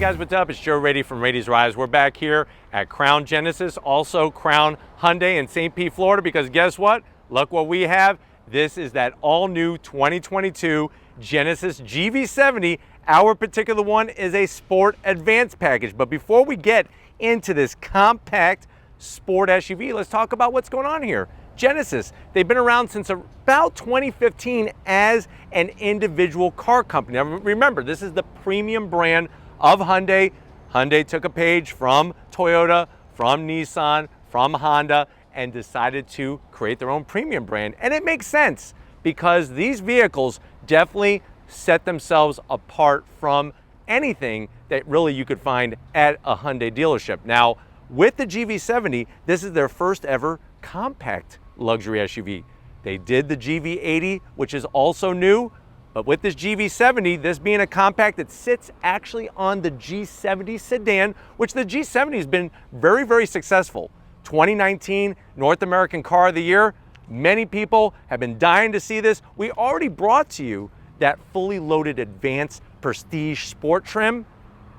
guys, what's up? It's Joe Raiti from Raiti's Rise. We're back here at Crown Genesis, also Crown Hyundai in St. Pete, Florida, because guess what? Look what we have. This is that all-new 2022 Genesis GV70. Our particular one is a Sport Advanced package. But before we get into this compact sport SUV, let's talk about what's going on here. Genesis, they've been around since about 2015 as an individual car company. Now remember, this is the premium brand of Hyundai. Hyundai took a page from Toyota, from Nissan, from Honda, and decided to create their own premium brand. And it makes sense because these vehicles definitely set themselves apart from anything that really you could find at a Hyundai dealership. Now, with the GV70, this is their first ever compact luxury SUV. They did the GV80, which is also new, but with this GV70, this being a compact, it sits actually on the G70 sedan, which the G70 has been very, very successful. 2019 North American Car of the Year. Many people have been dying to see this. We already brought to you that fully loaded Advanced Prestige Sport trim.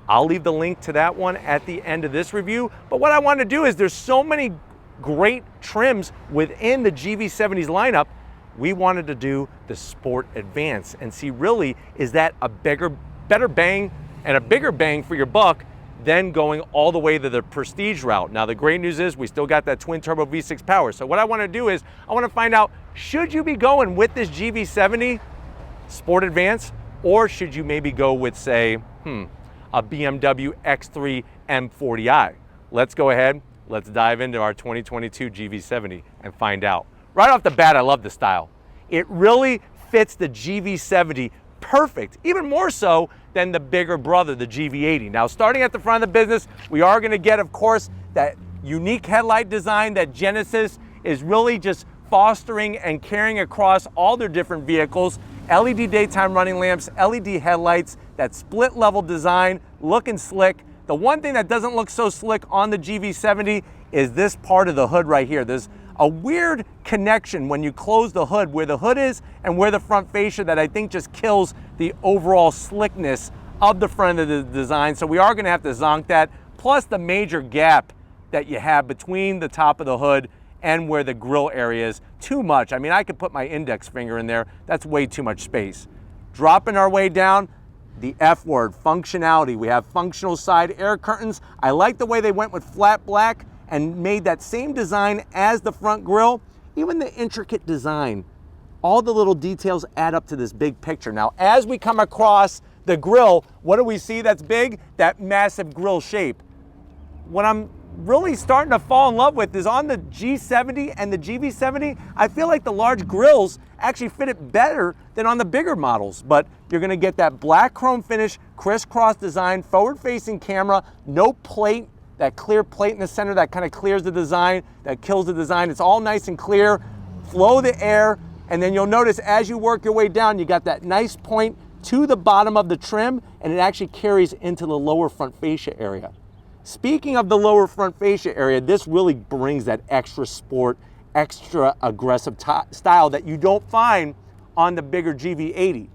I'll leave the link to that one at the end of this review. But what I want to do is there's so many great trims within the GV70's lineup. We wanted to do the Sport Advanced and see really, is that a better bang and a bigger bang for your buck than going all the way to the Prestige route. Now the great news is we still got that twin turbo V6 power. So what I want to do is I want to find out, should you be going with this GV70 Sport Advanced, or should you maybe go with, say, a BMW X3 M40i? Let's go ahead. Let's dive into our 2022 GV70 and find out. Right off the bat, I love the style. It really fits the GV70 perfect, even more so than the bigger brother, the GV80. Now, starting at the front of the business, we are going to get, of course, that unique headlight design that Genesis is really just fostering and carrying across all their different vehicles. LED daytime running lamps, LED headlights, that split level design, looking slick. The one thing that doesn't look so slick on the GV70 is this part of the hood right here. There's a weird connection when you close the hood, where the hood is and where the front fascia, that I think just kills the overall slickness of the front of the design. So we are going to have to zonk that, plus the major gap that you have between the top of the hood and where the grille area is. Too much. I mean, I could put my index finger in there. That's way too much space. Dropping our way down, the F word, functionality. We have functional side air curtains. I like the way they went with flat black and made that same design as the front grille. Even the intricate design, all the little details add up to this big picture. Now, as we come across the grille, what do we see that's big? That massive grille shape. What I'm really starting to fall in love with is on the G70 and the GV70, I feel like the large grills actually fit it better than on the bigger models. But you're gonna get that black chrome finish, crisscross design, forward-facing camera, no plate, that clear plate in the center that kind of clears the design, that kills the design. It's all nice and clear, flow the air, and then you'll notice as you work your way down, you got that nice point to the bottom of the trim, and it actually carries into the lower front fascia area. Speaking of the lower front fascia area, this really brings that extra sport, extra aggressive style that you don't find on the bigger GV80.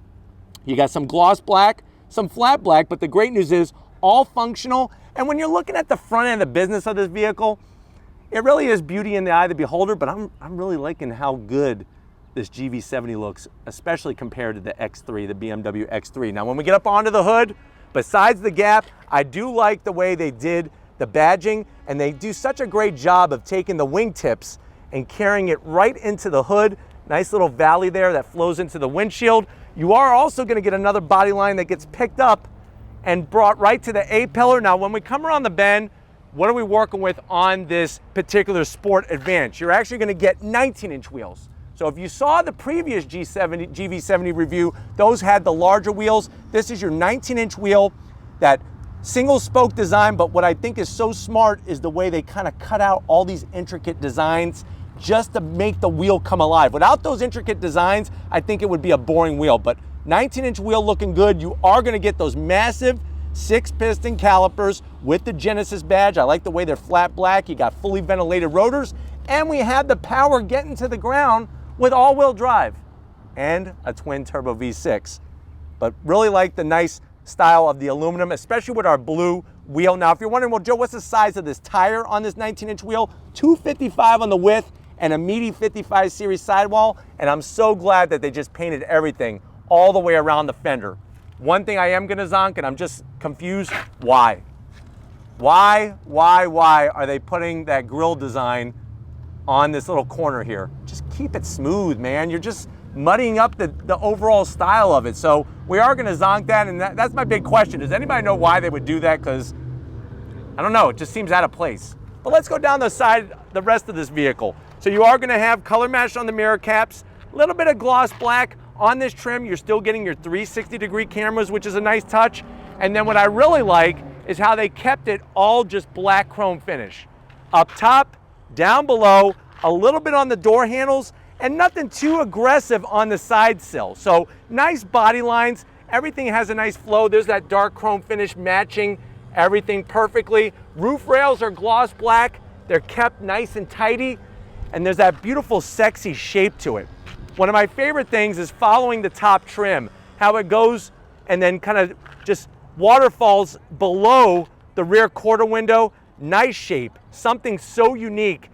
You got some gloss black, some flat black, but the great news is all functional. And when you're looking at the front end of business of this vehicle, it really is beauty in the eye of the beholder, but I'm really liking how good this GV70 looks, especially compared to the X3, the BMW X3. Now, when we get up onto the hood, besides the gap, I do like the way they did the badging, and they do such a great job of taking the wingtips and carrying it right into the hood. Nice little valley there that flows into the windshield. You are also going to get another body line that gets picked up and brought right to the A-pillar. Now, when we come around the bend, what are we working with on this particular Sport Advanced? You're actually going to get 19-inch wheels. So if you saw the previous GV70 review, those had the larger wheels. This is your 19-inch wheel, that single spoke design, but what I think is so smart is the way they kind of cut out all these intricate designs just to make the wheel come alive. Without those intricate designs, I think it would be a boring wheel, but 19-inch wheel looking good. You are gonna get those massive 6-piston calipers with the Genesis badge. I like the way they're flat black. You got fully ventilated rotors, and we have the power getting to the ground with all-wheel drive and a twin turbo V6. But really like the nice style of the aluminum, especially with our blue wheel. Now, if you're wondering, well, Joe, what's the size of this tire on this 19-inch wheel? 255 on the width and a meaty 55 series sidewall. And I'm so glad that they just painted everything all the way around the fender. One thing I am gonna zonk, and I'm just confused, why? Why are they putting that grille design on this little corner here? Just keep it smooth, man. You're just muddying up the overall style of it. So we are gonna zonk that, and that's my big question. Does anybody know why they would do that? Because I don't know, it just seems out of place. But let's go down the side, the rest of this vehicle. So you are gonna have color match on the mirror caps, a little bit of gloss black. On this trim, you're still getting your 360-degree cameras, which is a nice touch. And then what I really like is how they kept it all just black chrome finish. Up top, down below, a little bit on the door handles, and nothing too aggressive on the side sill. So nice body lines, everything has a nice flow. There's that dark chrome finish matching everything perfectly. Roof rails are gloss black. They're kept nice and tidy, and there's that beautiful, sexy shape to it. One of my favorite things is following the top trim, how it goes and then kind of just waterfalls below the rear quarter window. Nice shape, something so unique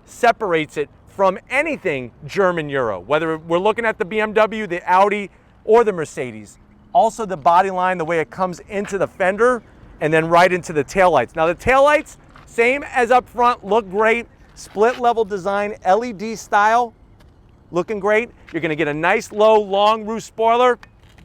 separates it from anything German Euro, whether we're looking at the BMW, the Audi, or the Mercedes. Also the body line, the way it comes into the fender and then right into the taillights. Now the taillights, same as up front, look great. Split level design, LED style. Looking great. You're gonna get a nice low long roof spoiler.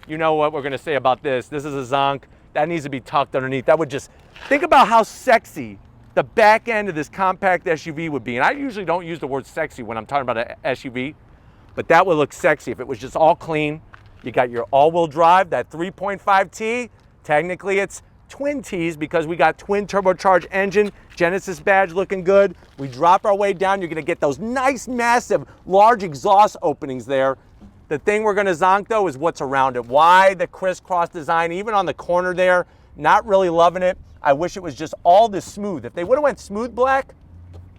You know what we're gonna say about this. This is a zonk. That needs to be tucked underneath. That would just, think about how sexy the back end of this compact SUV would be. And I usually don't use the word sexy when I'm talking about an SUV, but that would look sexy if it was just all clean. You got your all-wheel drive, that 3.5T. Technically it's twin T's because we got twin turbocharged engine, Genesis badge looking good. We drop our way down, you're gonna get those nice, massive, large exhaust openings there. The thing we're gonna zonk though is what's around it. Why the crisscross design, even on the corner there, not really loving it. I wish it was just all this smooth. If they would've went smooth black,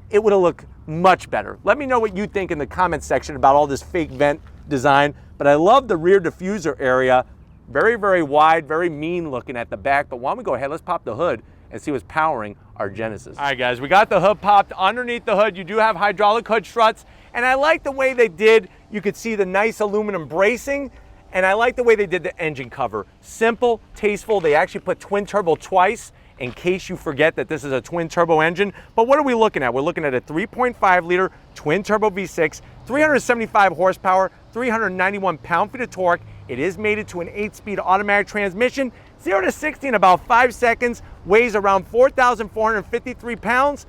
it would've looked much better. Let me know what you think in the comments section about all this fake vent design, but I love the rear diffuser area. Very, very wide, very mean looking at the back. But why don't we go ahead, let's pop the hood and see what's powering our Genesis. All right, guys, we got the hood popped. Underneath the hood, you do have hydraulic hood struts. And I like the way they did, you could see the nice aluminum bracing. And I like the way they did the engine cover. Simple, tasteful. They actually put twin turbo twice in case you forget that this is a twin turbo engine. But what are we looking at? We're looking at a 3.5 liter twin turbo V6, 375 horsepower, 391 pound-feet of torque. It is mated to an 8-speed automatic transmission, 0 to 60 in about 5 seconds, weighs around 4,453 pounds.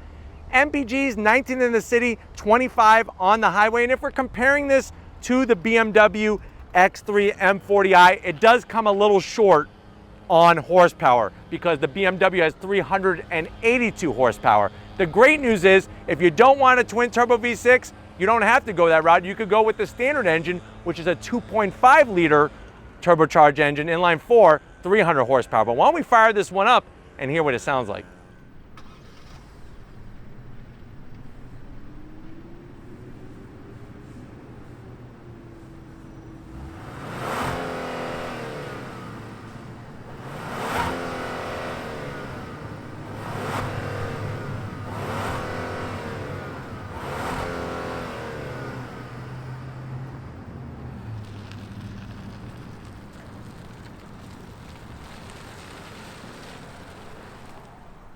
MPGs, 19 in the city, 25 on the highway. And if we're comparing this to the BMW X3 M40i, it does come a little short on horsepower because the BMW has 382 horsepower. The great news is if you don't want a twin turbo V6, you don't have to go that route. You could go with the standard engine, which is a 2.5 liter turbocharged engine, inline 4, 300 horsepower. But why don't we fire this one up and hear what it sounds like.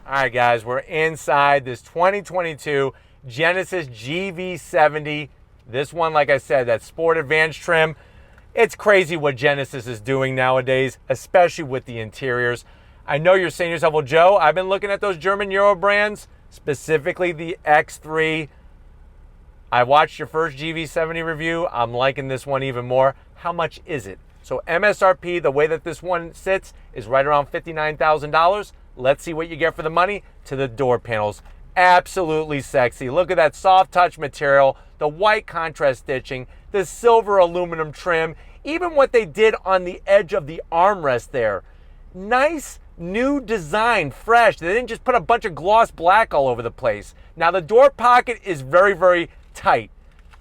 All right, guys, we're inside this 2022 Genesis GV70. This one, like I said, that Sport Advanced trim. It's crazy what Genesis is doing nowadays, especially with the interiors. I know you're saying to yourself, well, Joe, I've been looking at those German Euro brands, specifically the X3. I watched your first GV70 review. I'm liking this one even more. How much is it? So MSRP, the way that this one sits, is right around $59,000. Let's see what you get for the money. To the door panels. Absolutely sexy. Look at that soft touch material, the white contrast stitching, the silver aluminum trim, even what they did on the edge of the armrest there. Nice new design, fresh. They didn't just put a bunch of gloss black all over the place. Now the door pocket is very, very tight.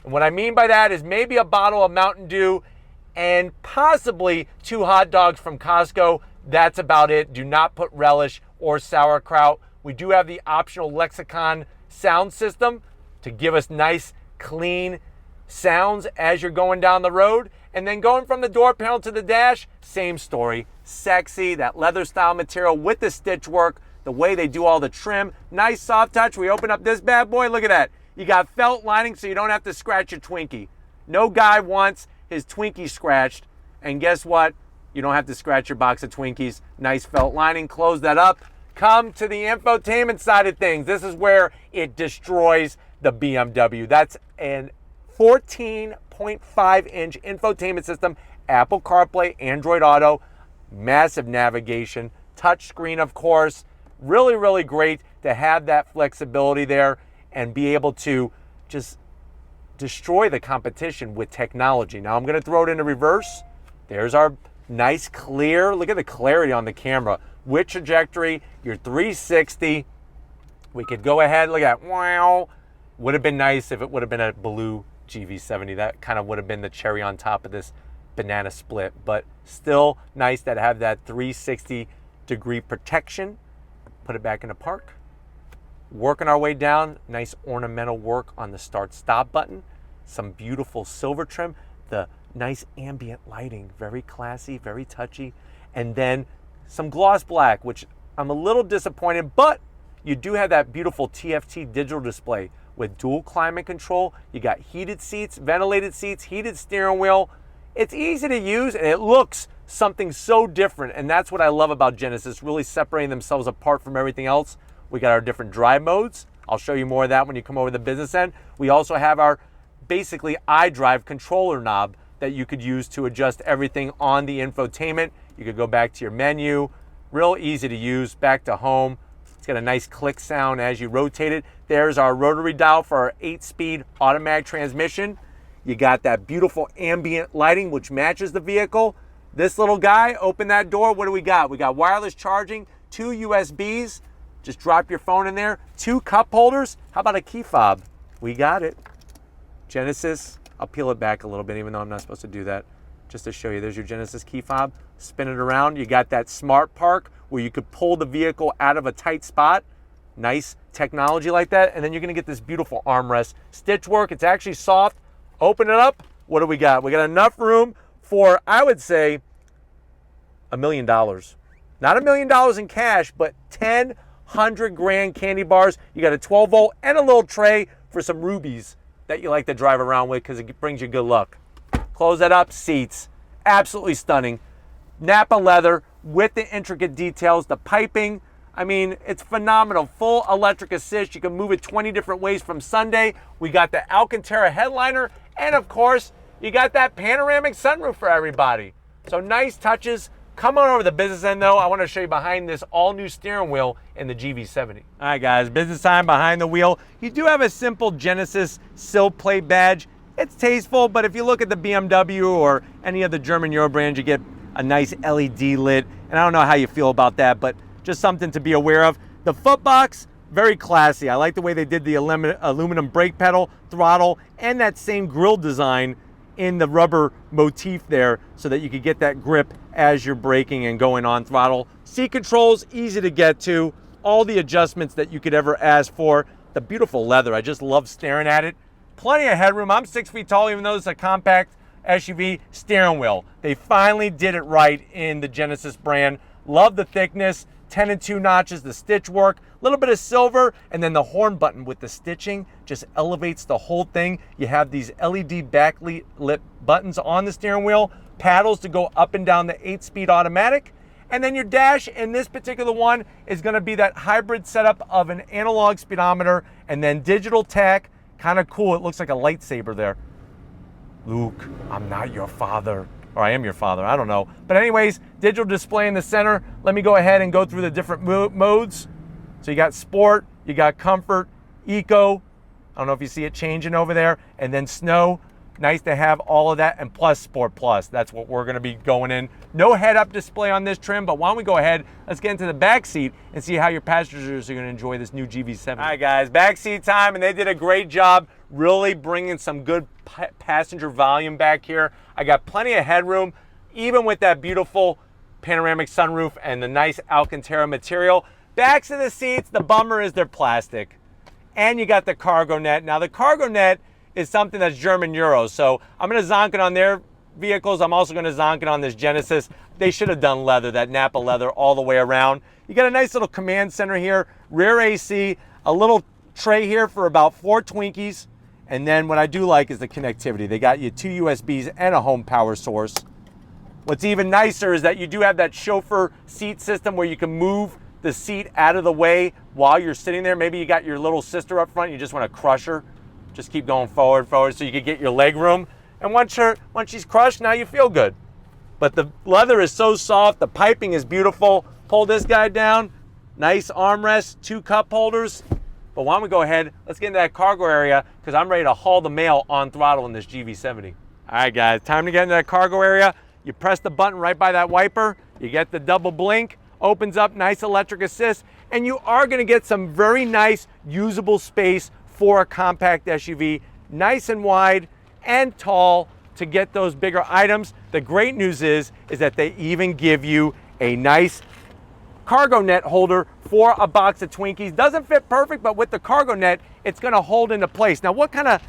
And what I mean by that is maybe a bottle of Mountain Dew and possibly 2 hot dogs from Costco. That's about it. Do not put relish or sauerkraut. We do have the optional Lexicon sound system to give us nice, clean sounds as you're going down the road. And then going from the door panel to the dash, same story. Sexy, that leather style material with the stitch work, the way they do all the trim. Nice soft touch. We open up this bad boy, look at that. You got felt lining so you don't have to scratch your Twinkie. No guy wants his Twinkie scratched. And guess what? You don't have to scratch your box of Twinkies. Nice felt lining, close that up. Come to the infotainment side of things. This is where it destroys the BMW. That's an 14.5-inch infotainment system, Apple CarPlay, Android Auto, massive navigation, touch screen, of course. Really, really great to have that flexibility there and be able to just destroy the competition with technology. Now I'm going to throw it into reverse. There's our nice clear, look at the clarity on the camera. With trajectory, your 360. We could go ahead, look at, wow. Would have been nice if it would have been a blue GV70. That kind of would have been the cherry on top of this banana split, but still nice to have that 360-degree protection. Put it back into park. Working our way down, nice ornamental work on the start-stop button. Some beautiful silver trim. The nice ambient lighting, very classy, very touchy. And then some gloss black, which I'm a little disappointed, but you do have that beautiful TFT digital display with dual climate control. You got heated seats, ventilated seats, heated steering wheel. It's easy to use and it looks something so different. And that's what I love about Genesis, really separating themselves apart from everything else. We got our different drive modes. I'll show you more of that when you come over to the business end. We also have our basically iDrive controller knob that you could use to adjust everything on the infotainment. You could go back to your menu, real easy to use, back to home. It's got a nice click sound as you rotate it. There's our rotary dial for our 8-speed automatic transmission. You got that beautiful ambient lighting, which matches the vehicle. This little guy, open that door, what do we got? We got wireless charging, 2 USBs. Just drop your phone in there. 2 cup holders. How about a key fob? We got it. Genesis, I'll peel it back a little bit, even though I'm not supposed to do that, just to show you. There's your Genesis key fob. Spin it around. You got that smart park where you could pull the vehicle out of a tight spot. Nice technology like that. And then you're gonna get this beautiful armrest. Stitch work, it's actually soft. Open it up. What do we got? We got enough room for, I would say, $1 million. Not $1 million in cash, but 100 grand candy bars. You got a 12 volt and a little tray for some rubies that you like to drive around with because it brings you good luck. Close that up. Seats, absolutely stunning. Napa leather with the intricate details, the piping. I mean, it's phenomenal. Full electric assist. You can move it 20 different ways from Sunday. We got the Alcantara headliner, and of course, you got that panoramic sunroof for everybody. So nice touches. Come on over to the business end though. I want to show you behind this all-new steering wheel in the GV70. All right guys, business time behind the wheel. You do have a simple Genesis sill plate badge. It's tasteful, but if you look at the BMW or any of the German Euro brands, you get a nice LED lit. And I don't know how you feel about that, but just something to be aware of. The footbox, very classy. I like the way they did the aluminum brake pedal, throttle, and that same grille design in the rubber motif there so that you could get that grip as you're braking and going on throttle. Seat controls, easy to get to. All the adjustments that you could ever ask for. The beautiful leather, I just love staring at it. Plenty of headroom. I'm 6 feet tall, even though it's a compact SUV. Steering wheel, they finally did it right in the Genesis brand. Love the thickness, 10 and 2 notches, the stitch work, a little bit of silver, and then the horn button with the stitching just elevates the whole thing. You have these LED backlit buttons on the steering wheel, paddles to go up and down the 8-speed automatic, and then your dash in this particular one is going to be that hybrid setup of an analog speedometer and then digital tach. Kind of cool. It looks like a lightsaber there. Luke, I'm not your father. Or I am your father, I don't know. But anyways, digital display in the center. Let me go ahead and go through the different modes. So you got sport, you got comfort, eco. I don't know if you see it changing over there. And then snow. Nice to have all of that. And plus Sport Plus. That's what we're going to be going in. No head-up display on this trim, but why don't we go ahead, let's get into the back seat and see how your passengers are going to enjoy this new GV70. All right, guys, back seat time, and they did a great job really bringing some good passenger volume back here. I got plenty of headroom, even with that beautiful panoramic sunroof and the nice Alcantara material. Backs of the seats, the bummer is they're plastic. And you got the cargo net. Now the cargo net is something that's German Euro, so I'm gonna zonk it on their vehicles. I'm also gonna zonk it on this Genesis. They should have done leather, that Napa leather all the way around. You got a nice little command center here, rear AC, a little tray here for about 4 Twinkies. And then what I do like is the connectivity. They got you 2 USBs and a home power source. What's even nicer is that you do have that chauffeur seat system where you can move the seat out of the way while you're sitting there. Maybe you got your little sister up front, you just want to crush her. Just keep going forward, so you can get your leg room. And once she's crushed, now you feel good. But the leather is so soft, the piping is beautiful. Pull this guy down, nice armrest, 2 cup holders. But why don't we go ahead, let's get into that cargo area because I'm ready to haul the mail on throttle in this GV70. All right guys, time to get into that cargo area. You press the button right by that wiper, you get the double blink, opens up, nice electric assist, and you are gonna get some very nice usable space for a compact SUV, nice and wide and tall to get those bigger items. The great news is that they even give you a nice cargo net holder for a box of Twinkies. Doesn't fit perfect, but with the cargo net, it's gonna hold into place. Now, what kind of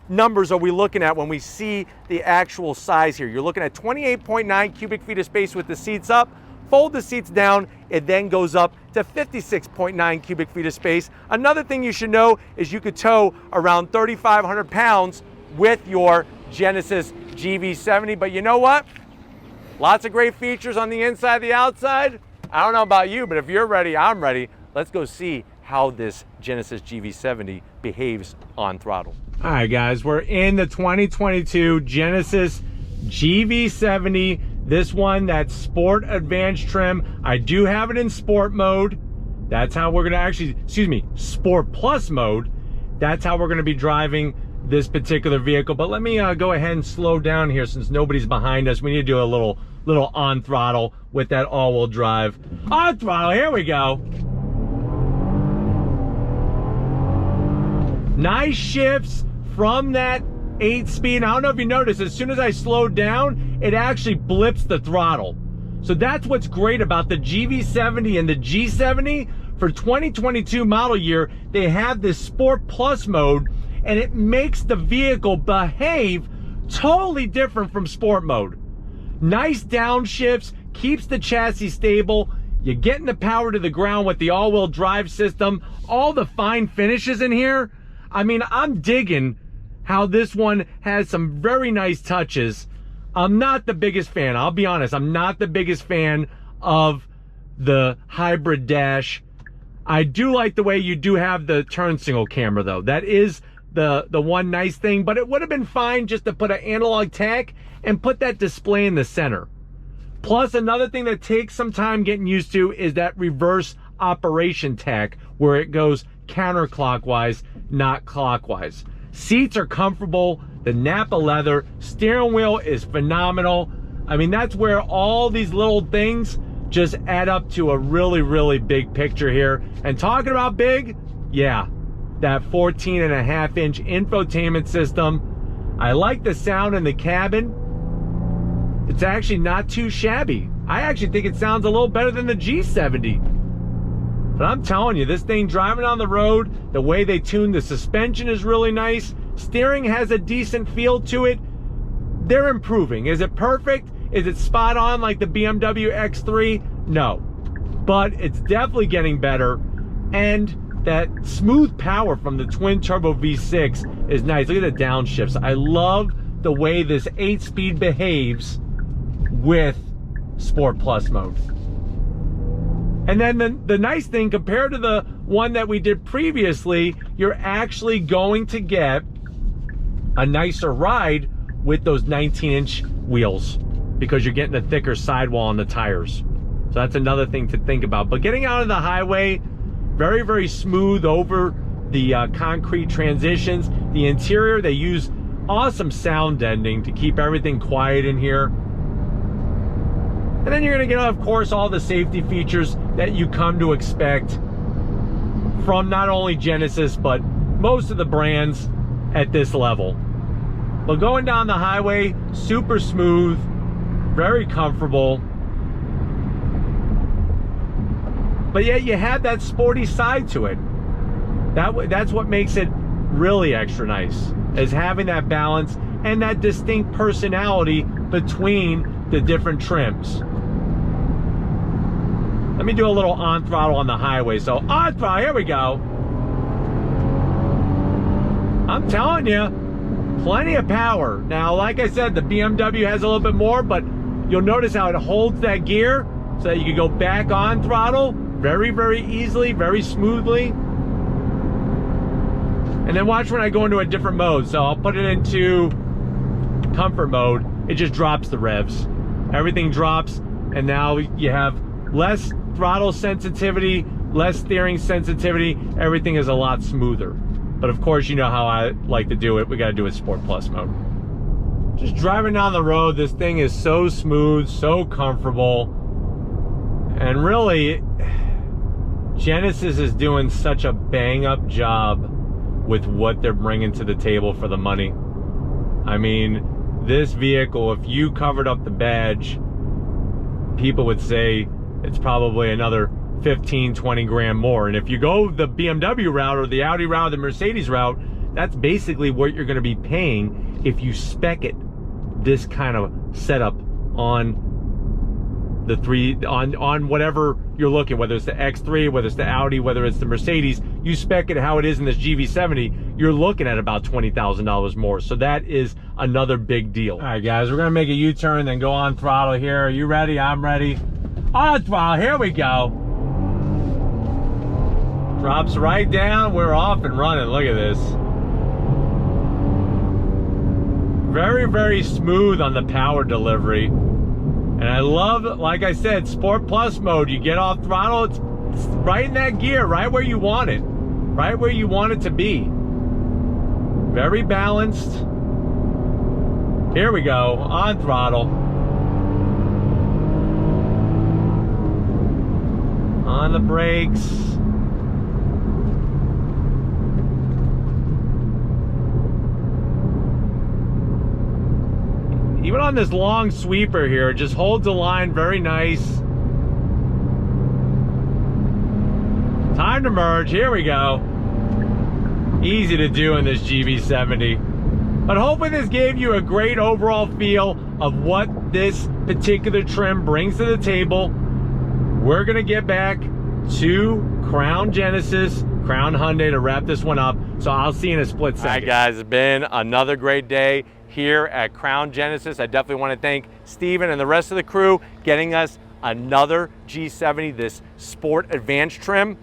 numbers are we looking at when we see the actual size here? You're looking at 28.9 cubic feet of space with the seats up. Fold the seats down, it then goes up to 56.9 cubic feet of space. Another thing you should know is you could tow around 3,500 pounds with your Genesis GV70, but you know what? Lots of great features on the inside, the outside. I don't know about you, but if you're ready, I'm ready. Let's go see how this Genesis GV70 behaves on throttle. All right, guys, we're in the 2022 Genesis GV70. This one, that's Sport Advanced trim. I do have it in Sport mode. That's how we're gonna actually, Sport Plus mode. That's how we're gonna be driving this particular vehicle. But let me go ahead and slow down here since nobody's behind us. We need to do a little on throttle with that all-wheel drive. On throttle, here we go. Nice shifts from that 8-speed. I don't know if you noticed, as soon as I slowed down, it actually blips the throttle. So that's what's great about the GV70 and the G70. For 2022 model year, they have this Sport Plus mode, and it makes the vehicle behave totally different from Sport mode. Nice downshifts, keeps the chassis stable. You're getting the power to the ground with the all-wheel drive system. All the fine finishes in here. I mean, I'm digging how this one has some very nice touches. I'm not the biggest fan, I'll be honest. I'm not the biggest fan of the hybrid dash. I do like the way you do have the turn signal camera though. That is the one nice thing, but it would have been fine just to put an analog tach and put that display in the center. Plus, another thing that takes some time getting used to is that reverse operation tach, where it goes counterclockwise, not clockwise. Seats are comfortable, the Napa leather, steering wheel is phenomenal. I mean, that's where all these little things just add up to a really, really big picture here. And talking about big, yeah, that 14.5-inch infotainment system. I like the sound in the cabin. It's actually not too shabby. I actually think it sounds a little better than the G70. But I'm telling you, this thing driving on the road, the way they tune the suspension is really nice. Steering has a decent feel to it. They're improving. Is it perfect? Is it spot on like the BMW X3? No. But it's definitely getting better. And that smooth power from the twin turbo V6 is nice. Look at the downshifts. I love the way this 8-speed behaves with Sport Plus mode. And then the nice thing, compared to the one that we did previously, you're actually going to get a nicer ride with those 19-inch wheels because you're getting a thicker sidewall on the tires. So that's another thing to think about. But getting out of the highway, very, very smooth over the concrete transitions. The interior, they use awesome sound deadening to keep everything quiet in here. And then you're gonna get, of course, all the safety features that you come to expect from not only Genesis, but most of the brands at this level. But going down the highway, super smooth, very comfortable. but yet you have that sporty side to it. That's what makes it really extra nice, is having that balance and that distinct personality between the different trims. Let me do a little on throttle on the highway. So on throttle, here we go. I'm telling you, plenty of power. Now, like I said, the BMW has a little bit more, but you'll notice how it holds that gear so that you can go back on throttle very, very easily, very smoothly. And then watch when I go into a different mode. So I'll put it into comfort mode. It just drops the revs. Everything drops, and now you have less throttle sensitivity, less steering sensitivity. Everything is a lot smoother. But of course, you know how I like to do it. We got to do it Sport Plus mode. Just driving down the road, this thing is so smooth, so comfortable. And really, Genesis is doing such a bang-up job with what they're bringing to the table for the money. I mean, this vehicle, if you covered up the badge, people would say it's probably another 15, 20 grand more. And if you go the BMW route or the Audi route or the Mercedes route, that's basically what you're going to be paying if you spec it this kind of setup on the on whatever you're looking, whether it's the X3, whether it's the Audi, whether it's the Mercedes. You spec it how it is in this GV70, you're looking at about $20,000 more. So that is another big deal. All right, guys, we're gonna make a U-turn, then go on throttle here. Are you ready? I'm ready. On throttle, here we go. Drops right down, we're off and running. Look at this. Very, very smooth on the power delivery. And I love, like I said, Sport Plus mode. You get off throttle, it's right in that gear, right where you want it. Right where you want it to be. Very balanced. Here we go, on throttle. On the brakes. Even on this long sweeper here, it just holds the line very nice. Time to merge, here we go. Easy to do in this GV70. But hopefully this gave you a great overall feel of what this particular trim brings to the table. We're gonna get back to Crown Genesis, Crown Hyundai to wrap this one up. So I'll see you in a split second. All right, guys, it's been another great day here at Crown Genesis. I definitely want to thank Steven and the rest of the crew getting us another G70, this Sport Advanced trim.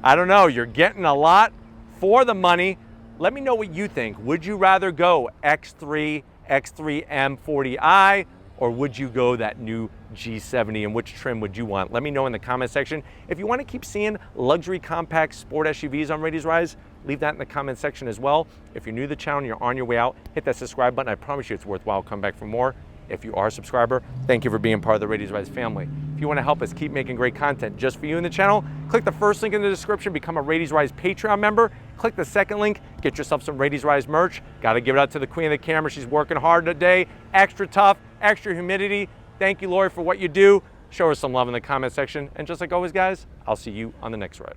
I don't know, you're getting a lot for the money. Let me know what you think. Would you rather go X3, X3 M40i, or would you go that new G70, and which trim would you want? Let me know in the comment section. If you want to keep seeing luxury compact sport SUVs on Raity's Rise, leave that in the comment section as well. If you're new to the channel and you're on your way out, hit that subscribe button. I promise you it's worthwhile. Come back for more. If you are a subscriber, thank you for being part of the Raity's Rise family. If you want to help us keep making great content just for you in the channel, click the first link in the description, become a Raity's Rise Patreon member. Click the second link, get yourself some Raity's Rise merch. Got to give it out to the queen of the camera. She's working hard today. Extra tough, extra humidity. Thank you, Lori, for what you do. Show her some love in the comment section. And just like always, guys, I'll see you on the next ride.